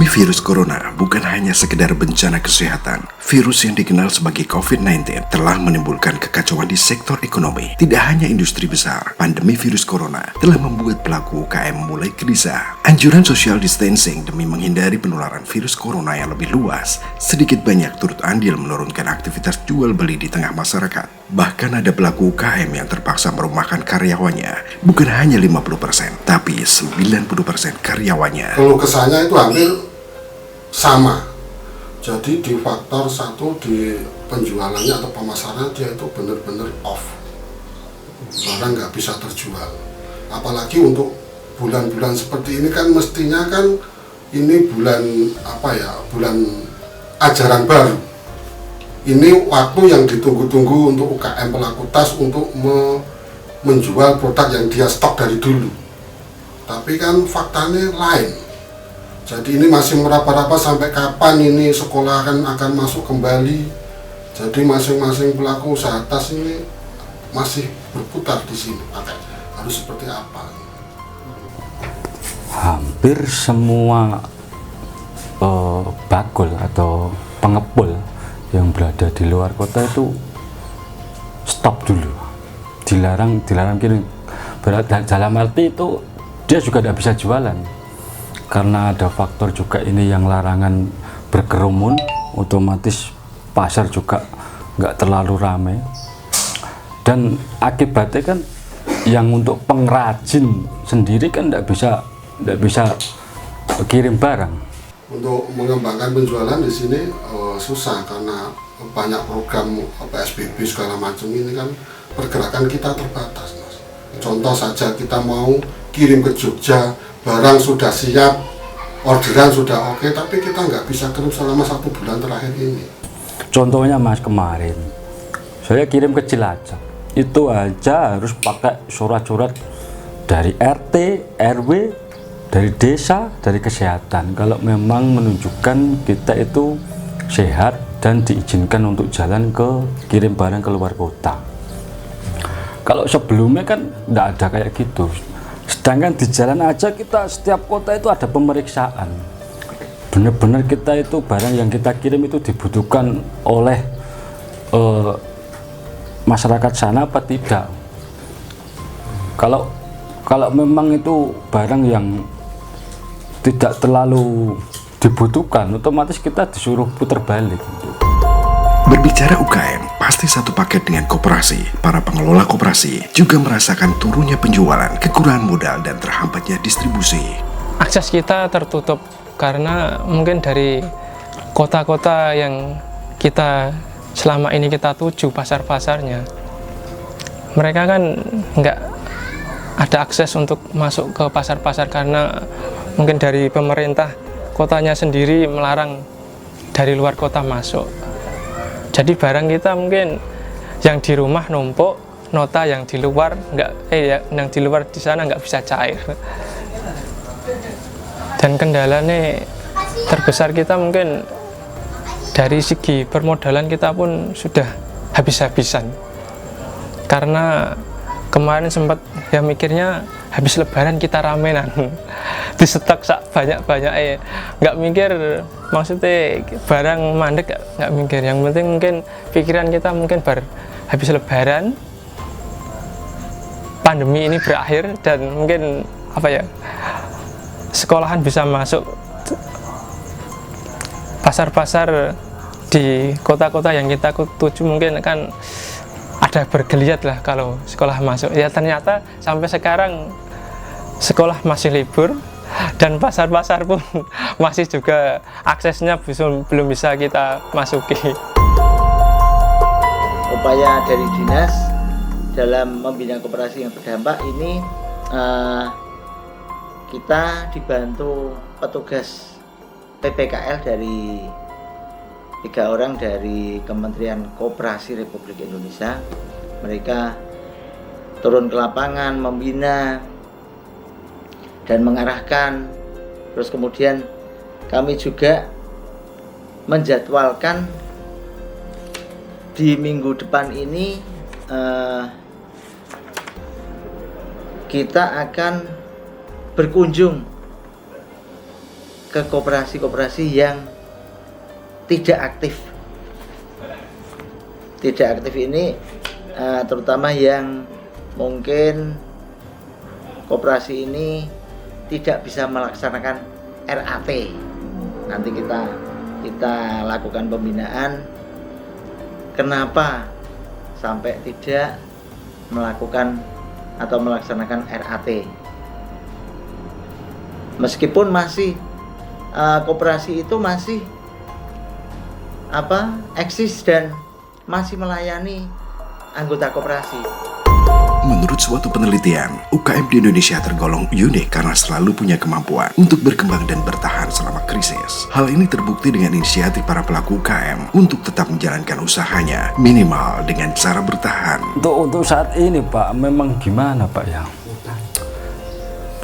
Pandemi virus corona bukan hanya sekedar bencana kesehatan. Virus yang dikenal sebagai COVID-19 telah menimbulkan kekacauan di sektor ekonomi. Tidak hanya industri besar, pandemi virus corona telah membuat pelaku UKM mulai gelisah. Anjuran social distancing demi menghindari penularan virus corona yang lebih luas, sedikit banyak turut andil menurunkan aktivitas jual beli di tengah masyarakat. Bahkan ada pelaku UKM yang terpaksa merumahkan karyawannya, bukan hanya 50%, tapi 90% karyawannya. Kalau kesannya itu hampir sama. Jadi di faktor satu di penjualannya atau pemasarannya dia itu benar-benar off. Barang nggak bisa terjual. Apalagi untuk bulan-bulan seperti ini kan mestinya kan ini bulan bulan ajaran baru. Ini waktu yang ditunggu-tunggu untuk UKM pelaku tas untuk menjual produk yang dia stok dari dulu. Tapi kan faktanya lain. Jadi ini masih meraba-raba sampai kapan ini sekolah akan masuk kembali. Jadi masing-masing pelaku usaha tas ini masih berputar di sini. Harus seperti apa? Hampir semua bakul atau pengepul yang berada di luar kota itu stop dulu, dilarang kirim. Dalam arti itu dia juga tidak bisa jualan karena ada faktor juga ini yang larangan berkerumun, otomatis pasar juga nggak terlalu ramai, dan akibatnya kan yang untuk pengrajin sendiri kan tidak bisa kirim barang. Untuk mengembangkan penjualan di sini susah karena banyak program PSBB segala macam ini kan pergerakan kita terbatas, Mas. Contoh saja kita mau kirim ke Jogja, barang sudah siap, orderan sudah oke, tapi kita nggak bisa kirim selama 1 bulan terakhir ini. Contohnya Mas, kemarin saya kirim ke Cilacap, itu aja harus pakai surat-surat dari RT, RW, dari desa, dari kesehatan kalau memang menunjukkan kita itu sehat dan diizinkan untuk jalan ke kirim barang ke luar kota. Kalau sebelumnya kan tidak ada kayak gitu, sedangkan di jalan aja kita setiap kota itu ada pemeriksaan benar-benar kita itu barang yang kita kirim itu dibutuhkan oleh masyarakat sana apa tidak. Kalau memang itu barang yang tidak terlalu dibutuhkan, otomatis kita disuruh putar balik. Berbicara UKM, pasti satu paket dengan koperasi. Para pengelola koperasi juga merasakan turunnya penjualan, kekurangan modal, dan terhambatnya distribusi. Akses kita tertutup karena mungkin dari kota-kota yang kita selama ini kita tuju pasar-pasarnya, mereka kan nggak ada akses untuk masuk ke pasar-pasar karena mungkin dari pemerintah kotanya sendiri melarang dari luar kota masuk. Jadi barang kita mungkin yang di rumah numpuk, nota yang di luar yang di luar di sana nggak bisa cair. Dan kendalanya terbesar kita mungkin dari segi permodalan kita pun sudah habis-habisan. Karena kemarin sempat ya mikirnya habis lebaran kita ramenan di stok banyak-banyak nggak mikir maksudnya barang mandek, nggak mikir. Yang penting mungkin pikiran kita mungkin habis lebaran pandemi ini berakhir dan mungkin sekolahan bisa masuk, pasar-pasar di kota-kota yang kita tuju mungkin kan ada bergeliat lah kalau sekolah masuk. Ya ternyata sampai sekarang sekolah masih libur dan pasar-pasar pun masih juga aksesnya belum bisa kita masuki. Upaya dari dinas dalam membina koperasi yang terdampak ini, kita dibantu petugas PPKL dari 3 orang dari Kementerian Koperasi Republik Indonesia. Mereka turun ke lapangan membina dan mengarahkan. Terus kemudian kami juga menjadwalkan di minggu depan ini kita akan berkunjung ke koperasi-koperasi yang tidak aktif. Tidak aktif ini terutama yang mungkin koperasi ini tidak bisa melaksanakan RAT. Nanti kita lakukan pembinaan kenapa sampai tidak melakukan atau melaksanakan RAT. Meskipun masih koperasi itu masih eksis dan masih melayani anggota koperasi. Menurut suatu penelitian, UKM di Indonesia tergolong unik karena selalu punya kemampuan untuk berkembang dan bertahan selama krisis. Hal ini terbukti dengan inisiatif para pelaku UKM untuk tetap menjalankan usahanya, minimal dengan cara bertahan. Untuk saat ini Pak, memang gimana Pak ya?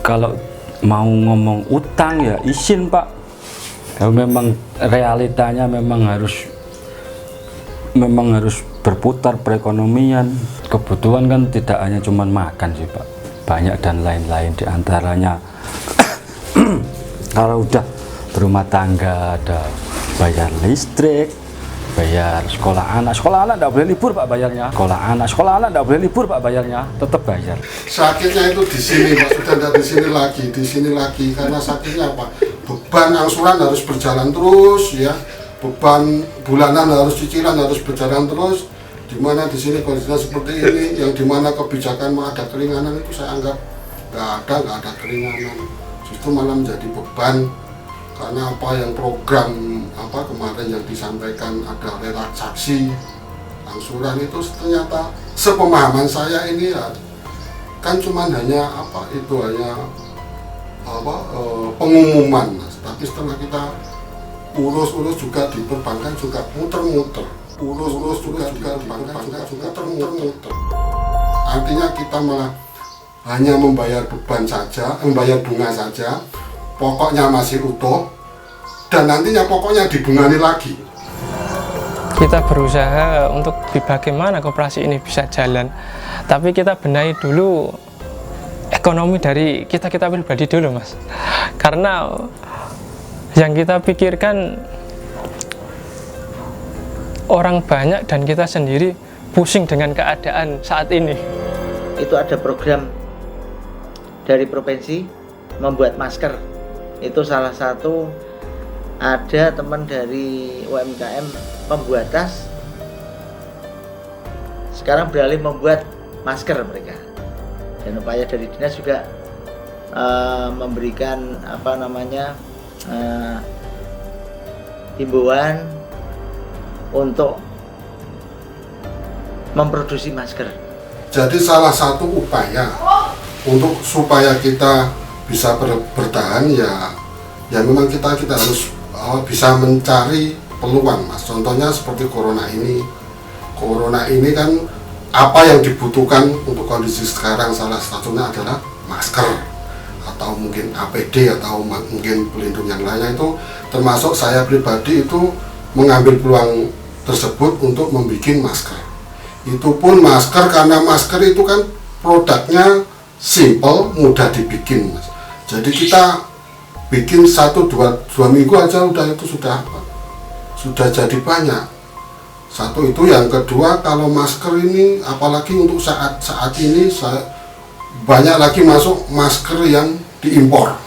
Kalau mau ngomong utang ya izin Pak. Kalau memang realitanya memang harus berputar perekonomian. Kebutuhan kan tidak hanya cuma makan sih Pak, banyak dan lain-lain diantaranya. Kalau udah berumah tangga ada bayar listrik, bayar sekolah anak tidak boleh libur Pak bayarnya. Sekolah anak tidak boleh libur Pak bayarnya, tetap bayar. Sakitnya itu di sini Pak, sudah tidak di sini lagi karena sakitnya apa? Beban angsuran harus berjalan terus ya. Beban bulanan harus cicilan harus berjalan terus, dimana di sini kondisinya seperti ini, yang dimana kebijakan mau ada keringanan itu saya anggap nggak ada keringanan, justru malah menjadi beban karena apa yang program kemarin yang disampaikan ada relaksasi angsuran itu ternyata sepemahaman saya ini ya kan cuman hanya pengumuman, tapi setelah kita urus juga di perbankan juga muter-muter, urus juga di perbankan juga muter-muter. Artinya kita malah hanya membayar beban saja, membayar bunga saja, pokoknya masih utuh, dan nantinya pokoknya dibungani lagi. Kita berusaha untuk bagaimana koperasi ini bisa jalan, tapi kita benahi dulu ekonomi dari kita pribadi dulu Mas, karena yang kita pikirkan orang banyak dan kita sendiri pusing dengan keadaan saat ini. Itu ada program dari provinsi membuat masker. Itu salah satu, ada teman dari UMKM pembuat tas sekarang beralih membuat masker mereka. Dan upaya dari dinas juga memberikan himbauan untuk memproduksi masker. Jadi salah satu upaya untuk supaya kita bisa bertahan ya memang kita harus bisa mencari peluang Mas. Contohnya seperti corona ini kan apa yang dibutuhkan untuk kondisi sekarang salah satunya adalah masker atau mungkin APD atau mungkin pelindung yang lainnya. Itu termasuk saya pribadi itu mengambil peluang tersebut untuk membuat masker. Itu pun masker karena masker itu kan produknya simple, mudah dibikin Mas. Jadi kita bikin 1-2 minggu aja itu sudah jadi banyak. Satu itu, yang kedua kalau masker ini apalagi untuk saat ini banyak lagi masuk masker yang diimpor.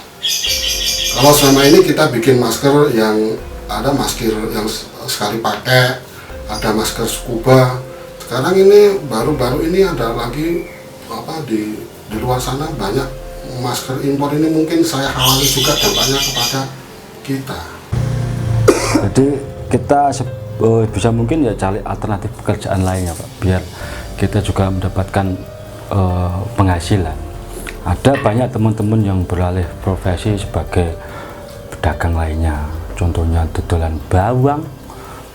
Kalau selama ini kita bikin masker yang ada masker yang sekali pakai, ada masker scuba. Sekarang ini baru-baru ini ada lagi di luar sana banyak masker impor ini, mungkin saya khawatir juga dampaknya kepada kita. Jadi kita bisa mungkin ya cari alternatif pekerjaan lainnya Pak, biar kita juga mendapatkan penghasilan. Ada banyak teman-teman yang beralih profesi sebagai pedagang lainnya, contohnya dodolan bawang,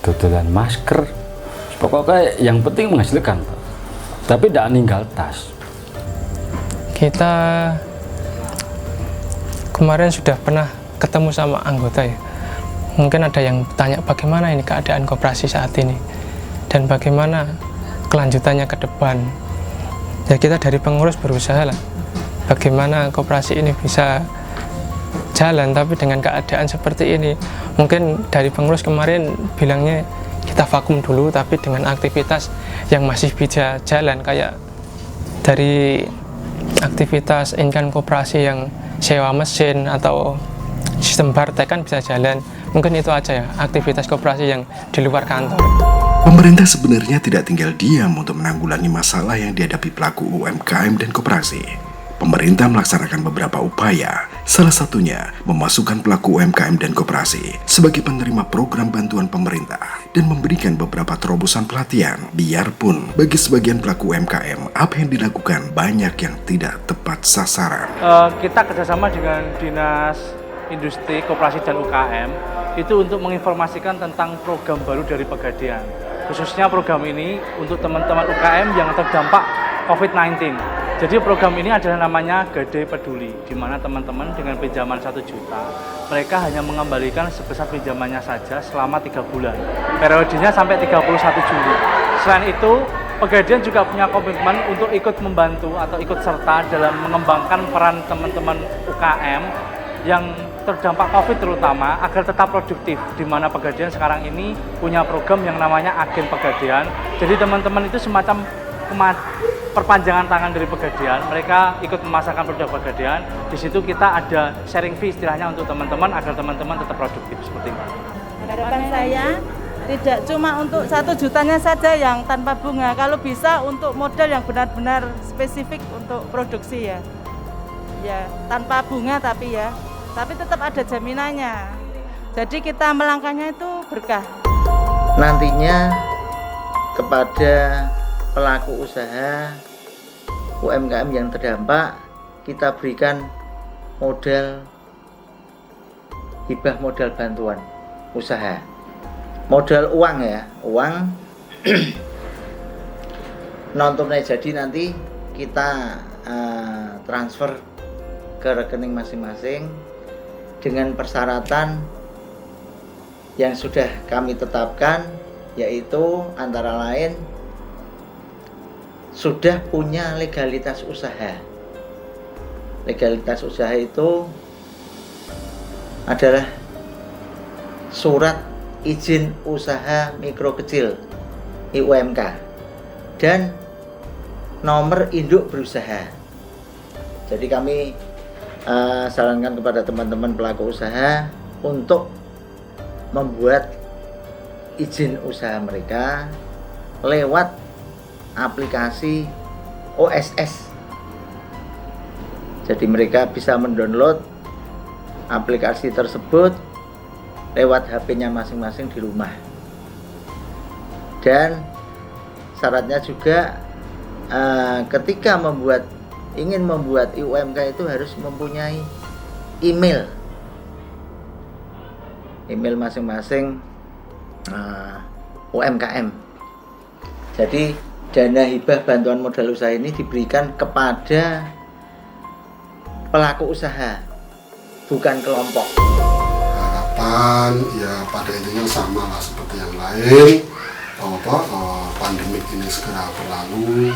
dodolan masker. Pokoknya yang penting menghasilkan Pak, tapi tidak ninggal tas. Kita kemarin sudah pernah ketemu sama anggota ya, mungkin ada yang tanya bagaimana ini keadaan koperasi saat ini dan bagaimana kelanjutannya ke depan. Ya kita dari pengurus berusaha lah bagaimana koperasi ini bisa jalan, tapi dengan keadaan seperti ini mungkin dari pengurus kemarin bilangnya kita vakum dulu, tapi dengan aktivitas yang masih bisa jalan, kayak dari aktivitas inkan koperasi yang sewa mesin atau sistem bartek kan bisa jalan. Mungkin itu aja ya aktivitas koperasi yang di luar kantor. Pemerintah sebenarnya tidak tinggal diam untuk menanggulangi masalah yang dihadapi pelaku UMKM dan koperasi. Pemerintah melaksanakan beberapa upaya, salah satunya memasukkan pelaku UMKM dan koperasi sebagai penerima program bantuan pemerintah dan memberikan beberapa terobosan pelatihan. Biarpun bagi sebagian pelaku UMKM, apa yang dilakukan banyak yang tidak tepat sasaran. Kita kerjasama dengan Dinas Industri, Koperasi dan UKM itu untuk menginformasikan tentang program baru dari Pegadaian. Khususnya program ini untuk teman-teman UKM yang terdampak COVID-19. Jadi program ini adalah namanya Gadai Peduli, di mana teman-teman dengan pinjaman 1 juta, mereka hanya mengembalikan sebesar pinjamannya saja selama 3 bulan. Periodenya sampai 31 Juli. Selain itu, Pegadaian juga punya komitmen untuk ikut membantu atau ikut serta dalam mengembangkan peran teman-teman UKM yang terdampak COVID terutama agar tetap produktif, di mana Pegadaian sekarang ini punya program yang namanya Agen Pegadaian. Jadi teman-teman itu semacam perpanjangan tangan dari Pegadaian, mereka ikut memasarkan produk Pegadaian. Di situ kita ada sharing fee istilahnya untuk teman-teman agar teman-teman tetap produktif seperti itu. Harapan saya tidak cuma untuk 1 jutanya saja yang tanpa bunga, kalau bisa untuk modal yang benar-benar spesifik untuk produksi ya tanpa bunga tapi tetap ada jaminannya. Jadi kita melangkahnya itu berkah. Nantinya kepada pelaku usaha UMKM yang terdampak, kita berikan modal hibah modal bantuan usaha, modal uang uang non tunai. Jadi nanti kita transfer ke rekening masing-masing dengan persyaratan yang sudah kami tetapkan, yaitu antara lain sudah punya legalitas usaha. Legalitas usaha itu adalah surat izin usaha mikro kecil (IUMK) dan nomor induk berusaha. Jadi kami sarankan kepada teman-teman pelaku usaha untuk membuat izin usaha mereka lewat aplikasi OSS. Jadi mereka bisa mendownload aplikasi tersebut lewat HP-nya masing-masing di rumah. Dan syaratnya juga ketika ingin membuat IUMK itu harus mempunyai email masing-masing UMKM. Jadi dana hibah bantuan modal usaha ini diberikan kepada pelaku usaha, bukan kelompok. Harapan ya pada intinya sama lah seperti yang lain, pandemik ini segera berlalu,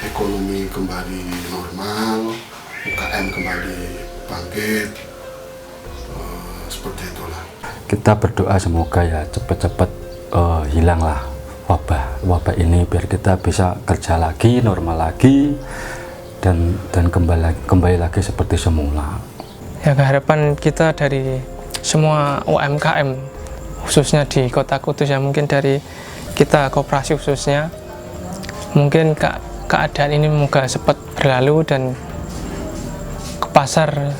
ekonomi kembali normal, UKM kembali bangkit, seperti itulah. Kita berdoa semoga ya cepat-cepat hilanglah wabah ini, biar kita bisa kerja lagi, normal lagi, dan kembali lagi seperti semula. Ya, harapan kita dari semua UMKM khususnya di Kota Kudus, ya mungkin dari kita koperasi khususnya, mungkin keadaan ini moga cepat berlalu dan ke pasar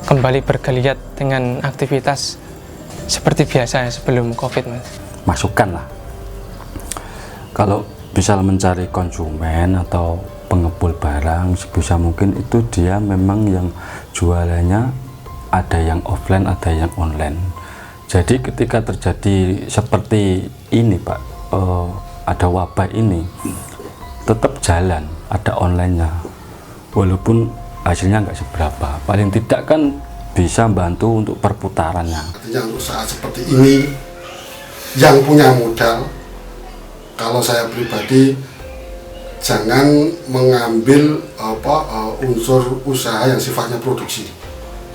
kembali bergeliat dengan aktivitas seperti biasa ya sebelum COVID, Mas. Masukkan lah, kalau bisa mencari konsumen atau pengepul barang sebisa mungkin itu dia memang yang jualannya ada yang offline ada yang online. Jadi ketika terjadi seperti ini Pak, ada wabah ini, tetap jalan, ada online-nya, walaupun hasilnya nggak seberapa, paling tidak kan bisa bantu untuk perputarannya. Artinya untuk saat seperti ini yang punya modal, kalau saya pribadi jangan mengambil unsur usaha yang sifatnya produksi,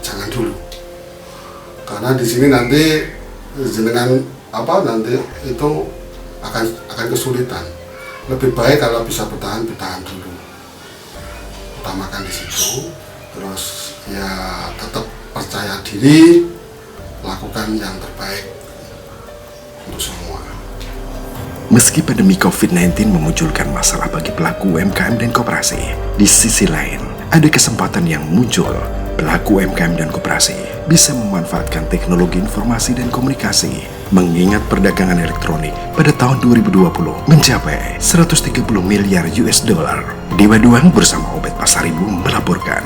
jangan dulu. Karena di sini nanti jenengan nanti itu akan kesulitan. Lebih baik kalau bisa bertahan dulu. Utamakan di situ, terus ya tetap percaya diri, lakukan yang terbaik untuk semua. Meski pandemi COVID-19 memunculkan masalah bagi pelaku UMKM dan koperasi, di sisi lain ada kesempatan yang muncul. Pelaku UMKM dan koperasi bisa memanfaatkan teknologi informasi dan komunikasi, mengingat perdagangan elektronik pada tahun 2020 mencapai 130 miliar US dollar. Dewa Duang bersama Obed Pasaribu melaporkan.